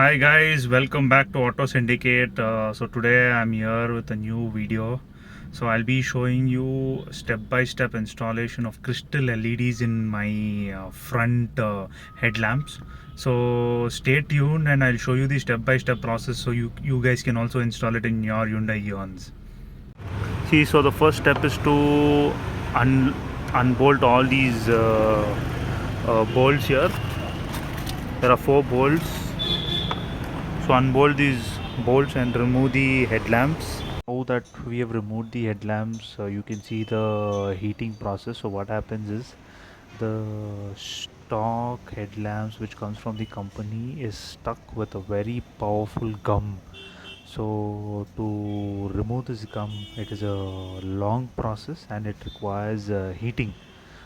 Hi guys, welcome back to Auto Syndicate. So today I'm here with a new video. So I'll be showing you step-by-step installation of crystal LEDs in my front headlamps. So stay tuned and I'll show you the step-by-step process so you guys can also install it in your Hyundai Eons. See, so the first step is to unbolt all these bolts here. There are 4 bolts. So unbolt these bolts and remove the headlamps. Now that we have removed the headlamps, you can see the heating process. So what happens is the stock headlamps which comes from the company is stuck with a very powerful gum. So to remove this gum, it is a long process and it requires heating.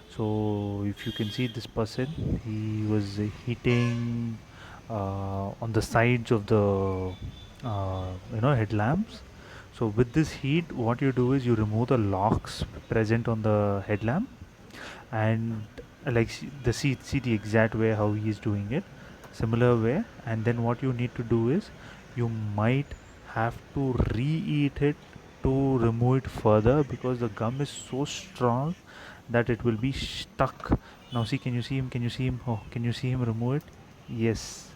So if you can see this person, he was heating on the sides of the headlamps. So with this heat, what you do is you remove the locks present on the headlamp, and like see the exact way how he is doing it, similar way. And then what you need to do is you might have to reheat it to remove it further because the gum is so strong that it will be stuck. Now see, can you see him? Can you see him? Oh, can you see him remove it? Yes.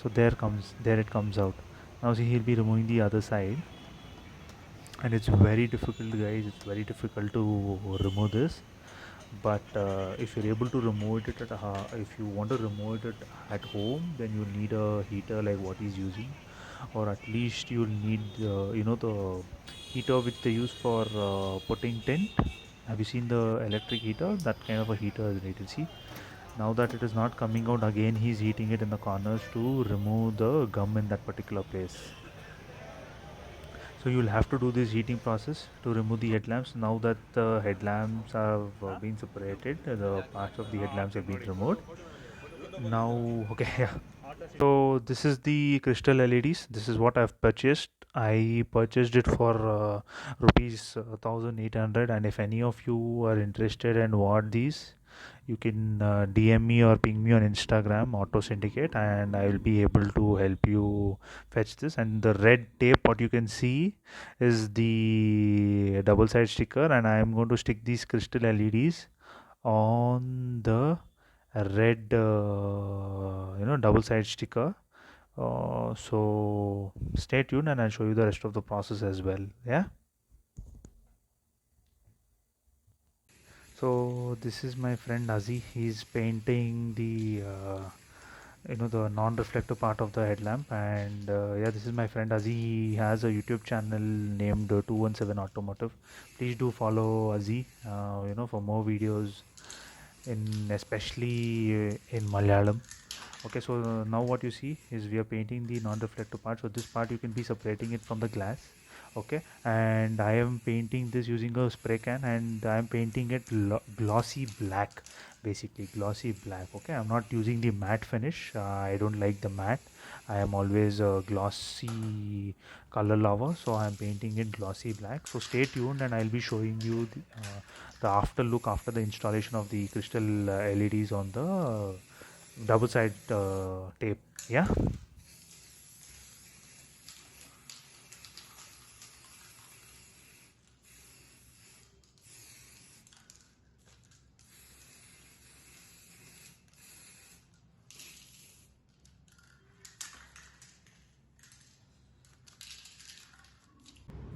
So there it comes out. Now see, he'll be removing the other side, and it's very difficult, guys. It's very difficult to remove this. But if you're able to remove it if you want to remove it at home, then you need a heater like what he's using, or at least you'll need the heater which they use for putting tent. Have you seen the electric heater? That kind of a heater is needed. See, now that it is not coming out again, he's heating it in the corners to remove the gum in that particular place. So you'll have to do this heating process to remove the headlamps. Now that the headlamps have been separated, the parts of the headlamps have been removed. Now, okay, yeah. So this is the crystal LEDs. This is what I've purchased. I purchased it for rupees 1800, and if any of you are interested and want these, you can DM me or ping me on Instagram, Auto Syndicate, and I will be able to help you fetch this. And the red tape, what you can see, is the double side sticker, and I am going to stick these crystal LEDs on the red double side sticker. So stay tuned and I'll show you the rest of the process as well. Yeah. So this is my friend Azi. He's painting the the non-reflective part of the headlamp, and yeah, this is my friend Azi. He has a YouTube channel named 217 Automotive. Please do follow Azi for more videos in especially in Malayalam. Okay, so now what you see is we are painting the non-reflective part. So this part you can be separating it from the glass. Okay, and I am painting this using a spray can, and I am painting it glossy black, basically glossy black. Okay, I'm not using the matte finish. I don't like the matte. I am always a glossy color lover, so I'm painting it glossy black. So stay tuned, and I'll be showing you the after look after the installation of the crystal LEDs on the double side tape. Yeah.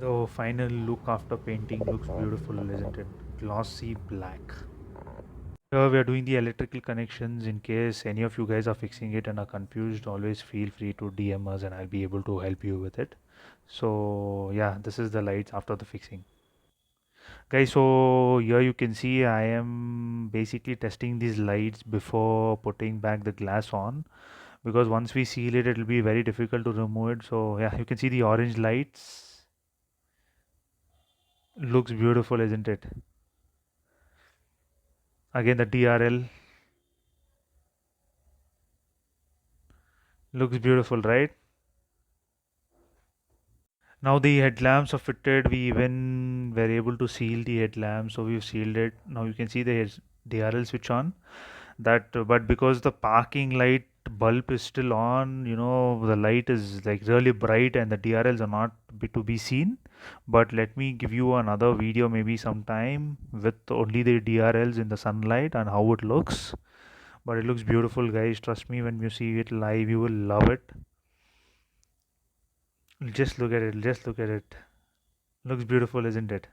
The final look after painting looks beautiful, isn't it? Glossy black. Here we are doing the electrical connections. In case any of you guys are fixing it and are confused, always feel free to DM us and I'll be able to help you with it. So yeah, this is the lights after the fixing. Guys, so here you can see I am basically testing these lights before putting back the glass on, because once we seal it, it will be very difficult to remove it. So yeah, you can see the orange lights. Looks beautiful, isn't it? Again, the DRL looks beautiful, right? Now the headlamps are fitted. We even were able to seal the headlamp, so we've sealed it. Now you can see the DRL switch on. That, but because the parking light bulb is still on, the light is like really bright and the DRLs are not to be seen. But let me give you another video maybe sometime with only the DRLs in the sunlight and how it looks. But it looks beautiful, guys. Trust me, when you see it live, you will love it. Just look at it. Just look at it. Looks beautiful, isn't it?